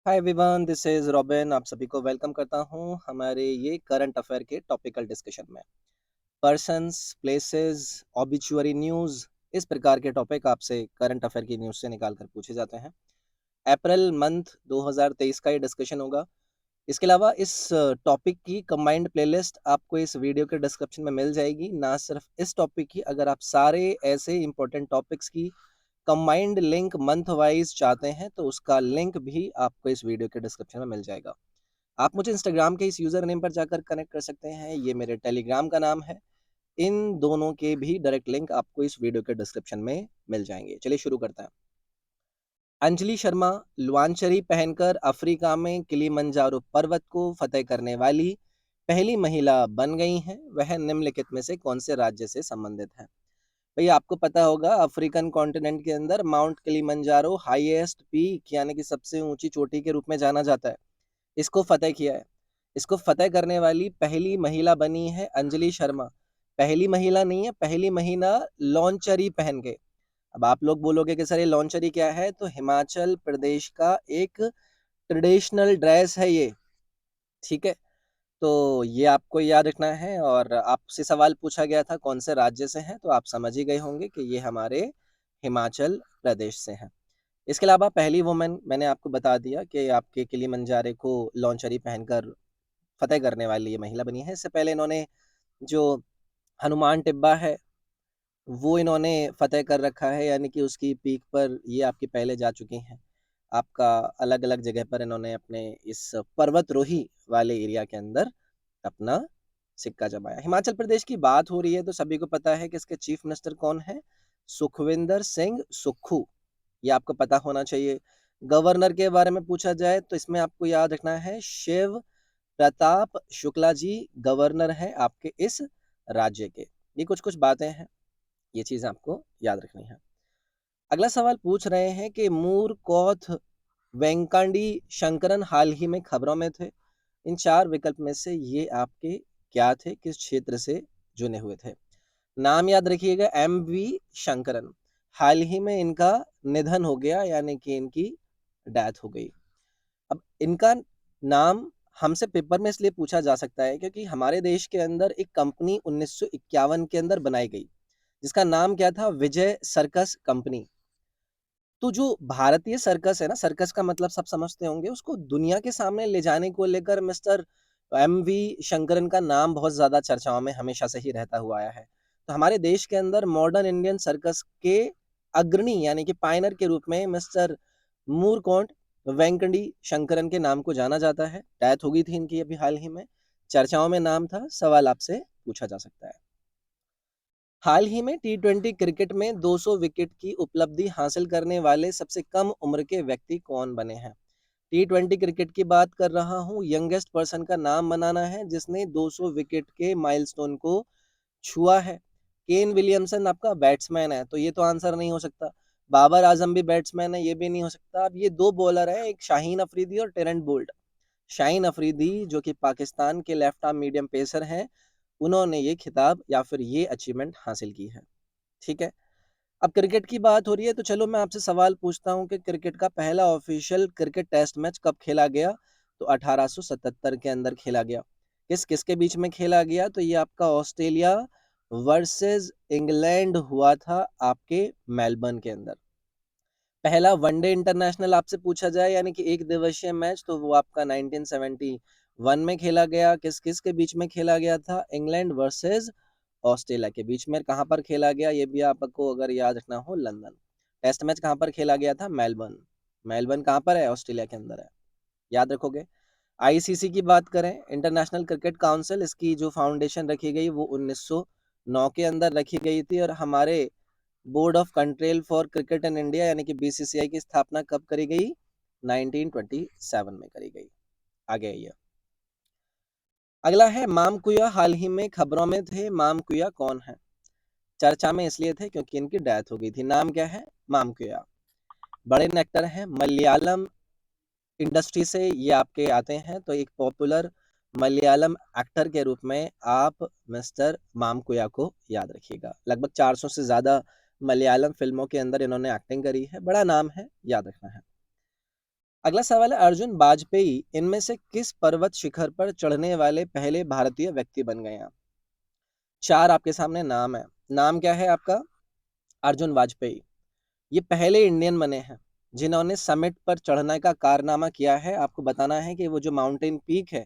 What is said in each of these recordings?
Hi everyone, this is robin. आप सभी को वेलकम करता हूं हमारे ये करंट अफेयर के टॉपिकल डिस्कशन में। पर्सन्स, प्लेसेस, ऑबिचुअरी न्यूज़, इस प्रकार के टॉपिक आपसे करंट अफेयर की न्यूज़ से निकाल कर पूछे जाते हैं। अप्रैल मंथ 2023 का ये डिस्कशन होगा। इसके अलावा इस टॉपिक की कंबाइंड प्लेलिस्ट आपको इस वीडियो के डिस्क्रिप्शन में मिल जाएगी। ना सिर्फ इस टॉपिक की, अगर आप सारे ऐसे इंपॉर्टेंट टॉपिक्स की कंबाइंड लिंक मंथ वाइज चाहते हैं तो उसका लिंक भी आपको इस वीडियो के डिस्क्रिप्शन में मिल जाएगा। आप मुझे इंस्टाग्राम के इस यूज़र नेम पर जाकर कनेक्ट कर सकते हैं, ये मेरे टेलीग्राम का नाम है। इन दोनों के भी डायरेक्ट लिंक आपको इस वीडियो के डिस्क्रिप्शन में मिल जाएंगे। चलिए शुरू करते हैं। अंजलि शर्मा लुआंचरी पहनकर अफ्रीका में किलिमंजारो पर्वत को फतेह करने वाली पहली महिला बन गई हैं। वह निम्नलिखित में से कौन से राज्य से संबंधित है? भैया आपको पता होगा, अफ्रीकन कॉन्टिनेंट के अंदर माउंट किलिमंजारो हाईएस्ट पीक यानी कि सबसे ऊंची चोटी के रूप में जाना जाता है। इसको फतेह किया है। इसको फतेह करने वाली पहली महिला बनी है अंजलि शर्मा। पहली महिला नहीं है, पहली महिला लॉन्चरी पहन के। अब आप लोग बोलोगे कि सर ये लॉन्चरी क्या है, तो हिमाचल प्रदेश का एक ट्रेडिशनल ड्रेस है ये। ठीक है, तो ये आपको याद रखना है। और आपसे सवाल पूछा गया था कौन से राज्य से हैं, तो आप समझ ही गए होंगे कि ये हमारे हिमाचल प्रदेश से हैं। इसके अलावा पहली वुमेन मैंने आपको बता दिया कि आपके किलिमंजारो को लॉन्चरी पहनकर फतेह करने वाली ये महिला बनी है। इससे पहले इन्होंने जो हनुमान टिब्बा है वो इन्होंने फतेह कर रखा है, यानी कि उसकी पीक पर ये आपकी पहले जा चुकी हैं। आपका अलग अलग जगह पर इन्होंने अपने इस पर्वतरोही वाले एरिया के अंदर अपना सिक्का जमाया। हिमाचल प्रदेश की बात हो रही है तो सभी को पता है कि इसके चीफ मिनिस्टर कौन है। सुखविंदर सिंह सुक्खू, ये आपको पता होना चाहिए। गवर्नर के बारे में पूछा जाए तो इसमें आपको याद रखना है शिव प्रताप शुक्ला जी गवर्नर है आपके इस राज्य के। ये कुछ कुछ बातें हैं, ये चीज आपको याद रखनी है। अगला सवाल पूछ रहे हैं कि मूर कौथ वेंकांडी शंकरन हाल ही में खबरों में थे। इन चार विकल्प में से ये आपके क्या थे, किस क्षेत्र से जुड़े हुए थे? नाम याद रखिएगा, एम वी शंकरन। हाल ही में इनका निधन हो गया, यानी कि इनकी डेथ हो गई। अब इनका नाम हमसे पेपर में इसलिए पूछा जा सकता है क्योंकि हमारे देश के अंदर एक कंपनी 1951 के अंदर बनाई गई जिसका नाम क्या था, विजय सर्कस कंपनी। तो जो भारतीय सर्कस है ना, सर्कस का मतलब सब समझते होंगे, उसको दुनिया के सामने ले जाने को लेकर मिस्टर एम वी शंकरन का नाम बहुत ज्यादा चर्चाओं में हमेशा से ही रहता हुआ आया है। तो हमारे देश के अंदर मॉडर्न इंडियन सर्कस के अग्रणी यानी कि पायनर के रूप में मिस्टर मूरकोंड वेंकटी शंकरन के नाम को जाना जाता है। डेथ हो गई थी इनकी अभी हाल ही में, चर्चाओं में नाम था। सवाल आपसे पूछा जा सकता है, हाल ही में टी20 क्रिकेट में 200 विकेट की उपलब्धि हासिल करने वाले सबसे कम उम्र के व्यक्ति कौन बने हैं? टी20 क्रिकेट की बात कर रहा हूं। यंगेस्ट पर्सन का नाम बनाना है जिसने 200 विकेट के माइलस्टोन को छुआ है। केन विलियमसन आपका बैट्समैन है, तो ये तो आंसर नहीं हो सकता। बाबर आजम भी बैट्समैन है, ये भी नहीं हो सकता। अब ये दो बॉलर हैं, एक शाहीन अफरीदी और टेरेंट बोल्ट। शाहीन अफरीदी जो कि पाकिस्तान के लेफ्ट आर्म मीडियम पेसर हैं, उन्होंने ये खिताब या फिर ये अचीवमेंट हासिल की है। ठीक है, अब क्रिकेट की बात हो रही है तो चलो मैं आपसे सवाल पूछता हूं कि क्रिकेट का पहला ऑफिशियल क्रिकेट टेस्ट मैच कब खेला गया? तो 1877 के अंदर खेला गया। किस किस के बीच में खेला गया? तो ये आपका ऑस्ट्रेलिया वर्सेस इंग्लैंड हुआ था आपके मेलबर्न के अंदर। पहला वनडे इंटरनेशनल आपसे पूछा जाए यानी कि एक दिवसीय मैच, तो वो आपका 1971 में खेला गया। किस किस के बीच में खेला गया था? इंग्लैंड वर्सेस ऑस्ट्रेलिया के बीच में। कहां पर खेला गया ये भी आपको अगर याद रखना हो, लंदन। टेस्ट मैच कहां पर खेला गया था? मेलबर्न। मेलबर्न कहां पर है? ऑस्ट्रेलिया के अंदर है, याद रखोगे। आईसीसी की बात करें, इंटरनेशनल क्रिकेट काउंसिल, इसकी जो फाउंडेशन रखी गई वो 1909 के अंदर रखी गई थी। और हमारे board of control for cricket in India यानी कि बीसीसीआई की स्थापना कब करी गई? 1927 में करी गई। आगे आइए, अगला है मामकुया हाल ही में खबरों में थे। मामकुया कौन है? चर्चा में इसलिए थे क्योंकि इनकी डेथ हो गई थी। नाम क्या है? मामकुया। बड़े एक्टर हैं, मलयालम इंडस्ट्री से ये आपके आते हैं, तो एक पॉपुलर मलयालम एक्टर के रूप में आप मिस्टर मामकुया को याद रखिएगा। लगभग 400 से ज्यादा मलयालम फिल्मों के अंदर इन्होंने एक्टिंग करी है, बड़ा नाम है, याद रखना है। अगला सवाल है, अर्जुन वाजपेयी इनमें से किस पर्वत शिखर पर चढ़ने वाले पहले भारतीय व्यक्ति बन गए हैं? चार आपके सामने नाम है। नाम क्या है आपका? अर्जुन वाजपेयी। ये पहले इंडियन बने हैं जिन्होंने समिट पर चढ़ने का कारनामा किया है। आपको बताना है कि वो जो माउंटेन पीक है,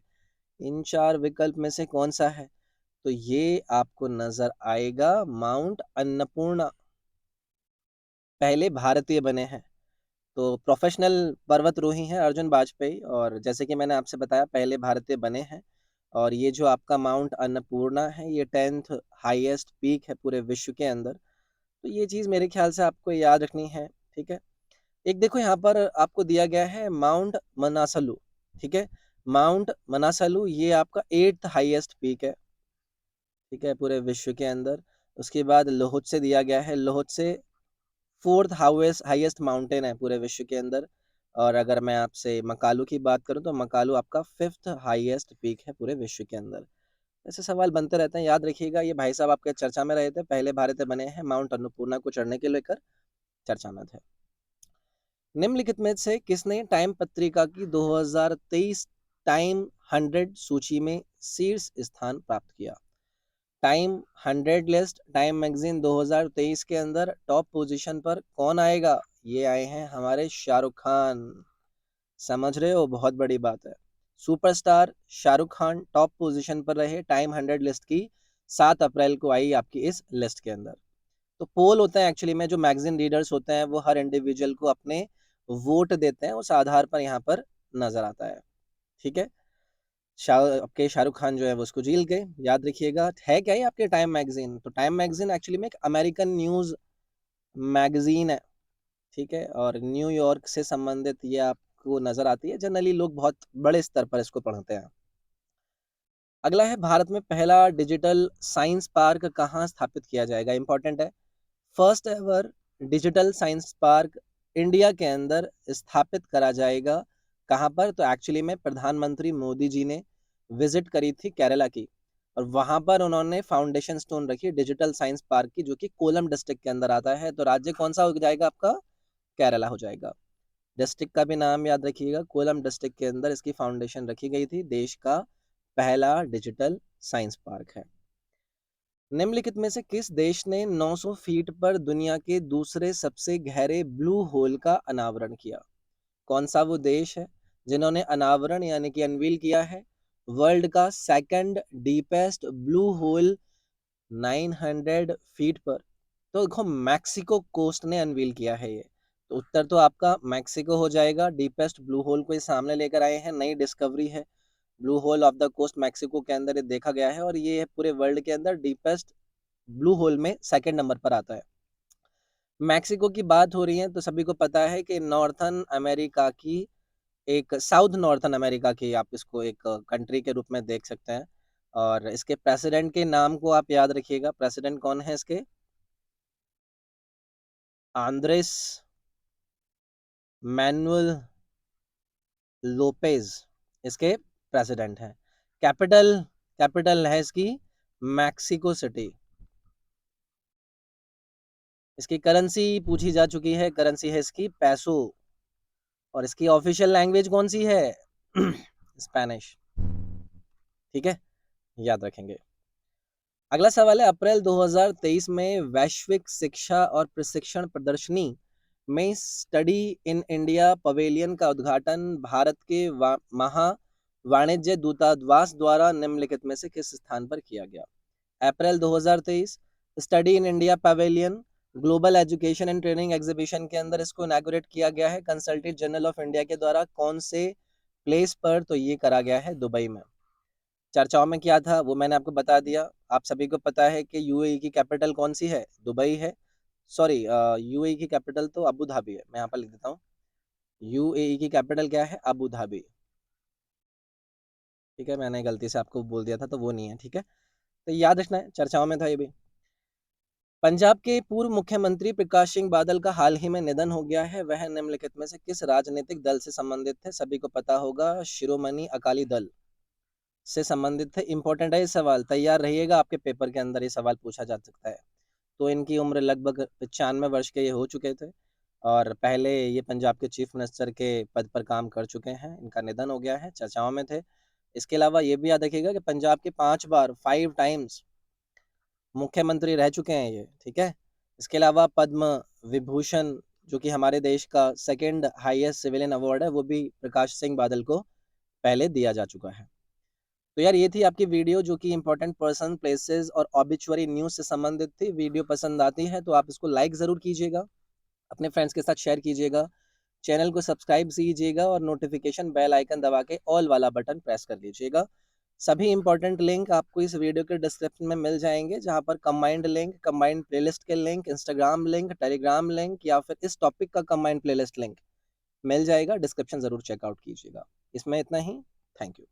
इन चार विकल्प में से कौन सा है? तो ये आपको नजर आएगा माउंट अन्नपूर्णा। पहले भारतीय बने हैं। तो प्रोफेशनल पर्वतरोही हैं अर्जुन वाजपेयी, और जैसे कि मैंने आपसे बताया पहले भारतीय बने हैं। और ये जो आपका माउंट अन्नपूर्णा है, ये 10th हाईएस्ट पीक है पूरे विश्व के अंदर। तो ये चीज़ मेरे ख्याल से आपको याद रखनी है। ठीक है। एक देखो यहाँ पर आपको दिया गया है माउंट मनासलू। ठीक है। माउंट मनासलू ये आपका 8th हाईएस्ट पीक है। ठीक है, पूरे विश्व के अंदर। उसके बाद लोहोत्से दिया गया है। लोहोत्से 4th हाईएस्ट माउंटेन है पूरे विश्व के अंदर। और अगर मैं आपसे मकालू की बात करूं तो मकालू आपका 5th हाईएस्ट पीक है पूरे विश्व के अंदर। ऐसे सवाल बनते रहते हैं, याद रखिएगा। ये भाई साहब आपके चर्चा में रहे थे, पहले भारतीय बने हैं माउंट अन्नपूर्णा को चढ़ने के लेकर चर्चा में थे। निम्नलिखित में से किसने टाइम पत्रिका की 2023 टाइम 100 सूची में शीर्ष स्थान प्राप्त किया? टाइम 100 लिस्ट, टाइम मैगजीन 2023 के अंदर टॉप पोजीशन पर कौन आएगा? ये आए हैं हमारे शाहरुख खान। समझ रहे हो, बहुत बड़ी बात है। Superstar Shahrukh Khan top position पर रहे टाइम 100 लिस्ट की। 7 अप्रैल को आई आपकी इस लिस्ट के अंदर। तो पोल होते हैं एक्चुअली में, जो मैगजीन रीडर्स होते हैं वो हर इंडिविजुअल को अपने वोट देते हैं, उस आधार पर यहाँ पर नजर आता है। ठीक है। आपके शाहरुख खान जो है वो उसको जील गए, याद रखिएगा। है क्या ये आपके टाइम मैगजीन? तो टाइम मैगजीन एक्चुअली में एक अमेरिकन न्यूज मैगजीन है। ठीक है। और न्यूयॉर्क से संबंधित ये आपको नजर आती है। जनरली लोग बहुत बड़े स्तर पर इसको पढ़ते हैं। अगला है, भारत में पहला डिजिटल साइंस पार्क कहाँ स्थापित किया जाएगा? इंपॉर्टेंट है। First ever digital science park India के अंदर स्थापित करा जाएगा। कहाँ पर? तो एक्चुअली में प्रधानमंत्री मोदी जी ने विजिट करी थी केरला की, और वहां पर उन्होंने फाउंडेशन स्टोन रखी डिजिटल साइंस पार्क की, जो कि कोलम डिस्ट्रिक्ट के अंदर आता है। तो राज्य कौन सा हो जाएगा आपका? केरला हो जाएगा। डिस्ट्रिक्ट का भी नाम याद रखिएगा। कोलम डिस्ट्रिक्ट के अंदर इसकी फाउंडेशन रखी गई थी। देश का पहला डिजिटल साइंस पार्क है। निम्नलिखित में से किस देश ने 900 फीट पर दुनिया के दूसरे सबसे गहरे ब्लू होल का अनावरण किया? कौन सा वो देश है जिन्होंने अनावरण यानी कि अनवील किया है वर्ल्ड का second deepest blue hole 900 feet पर? तो देखो, मैक्सिको कोस्ट ने अनवील किया है ये। तो उत्तर तो आपका मैक्सिको हो जाएगा। डीपेस्ट ब्लू होल को ये सामने लेकर आए हैं, नई डिस्कवरी है। Blue hole off the coast Mexico के अंदर ये देखा गया है, और ये पूरे वर्ल्ड के अंदर डीपेस्ट ब्लू होल में सेकंड नंबर पर आता है। मैक्सिको की बात हो रही है तो सभी को पता है कि नॉर्थन अमेरिका की, एक साउथ नॉर्थन अमेरिका की आप इसको एक कंट्री के रूप में देख सकते हैं। और इसके प्रेसिडेंट के नाम को आप याद रखिएगा। प्रेसिडेंट कौन है इसके? आंद्रेस मैनुअल लोपेज इसके प्रेसिडेंट हैं। कैपिटल कैपिटल है इसकी मैक्सिको सिटी। इसकी करेंसी पूछी जा चुकी है। करेंसी है इसकी पैसो। और इसकी ऑफिशियल लैंग्वेज कौन सी है? स्पेनिश। ठीक है, याद रखेंगे। अगला सवाल है, अप्रैल 2023 में वैश्विक शिक्षा और प्रशिक्षण प्रदर्शनी में स्टडी इन इंडिया पवेलियन का उद्घाटन भारत के महा वाणिज्य दूतावास द्वारा निम्नलिखित में से किस स्थान पर किया गया? अप्रैल 2023 study in India pavilion global education and training exhibition के अंदर इसको इनॉग्रेट किया गया है कंसल्टेंट जनरल ऑफ इंडिया के द्वारा। कौन से प्लेस पर? तो ये करा गया है दुबई में। चर्चाओं में क्या था वो मैंने आपको बता दिया। आप सभी को पता है कि यूएई की कैपिटल कौन सी है? दुबई है। सॉरी, यूएई की कैपिटल तो अबू धाबी है। मैं यहाँ पर लिख देता हूँ, यूएई की कैपिटल क्या है? Abu Dhabi. ठीक है, मैंने गलती से आपको बोल दिया था तो वो नहीं है। ठीक है, तो याद रखना है, चर्चाओं में था ये भी। पंजाब के पूर्व मुख्यमंत्री प्रकाश सिंह बादल का हाल ही में निधन हो गया है। वह निम्नलिखित में से किस राजनीतिक दल से संबंधित थे? सभी को पता होगा, शिरोमणि अकाली दल से संबंधित थे। इंपॉर्टेंट है ये सवाल, तैयार रहिएगा, आपके पेपर के अंदर ये सवाल पूछा जा सकता है। तो इनकी उम्र लगभग 95 वर्ष के ये हो चुके थे। और पहले ये पंजाब के चीफ मिनिस्टर के पद पर काम कर चुके हैं। इनका निधन हो गया है, चर्चाओं में थे। इसके अलावा ये भी याद रखिएगा कि पंजाब के 5 बार 5 टाइम्स मुख्यमंत्री रह चुके हैं ये, ठीक है? इसके अलावा पद्म विभूषण जो कि हमारे देश का सेकंड हाईएस्ट सिविलियन अवार्ड है, वो भी प्रकाश सिंह बादल को पहले दिया जा चुका है। तो यार ये थी आपकी वीडियो जो कि इम्पोर्टेंट पर्सन, प्लेसेस और ऑबिचुअरी न्यूज़ से संबंधित थी। वीडियो पसंद आती है तो आप इसको लाइक ज़रूर कीजिएगा, अपने फ्रेंड्स के साथ शेयर कीजिएगा, चैनल को सब्सक्राइब कीजिएगा और नोटिफिकेशन बेल आइकन दबा के ऑल वाला बटन प्रेस कर लीजिएगा। सभी इंपॉर्टेंट लिंक आपको इस वीडियो के डिस्क्रिप्शन में मिल जाएंगे, जहां पर कंबाइंड लिंक, कंबाइंड प्लेलिस्ट के link, Instagram link, Telegram link या फिर इस टॉपिक का कंबाइंड प्लेलिस्ट लिंक मिल जाएगा। डिस्क्रिप्शन ज़रूर चेकआउट कीजिएगा। इसमें इतना ही। Thank you.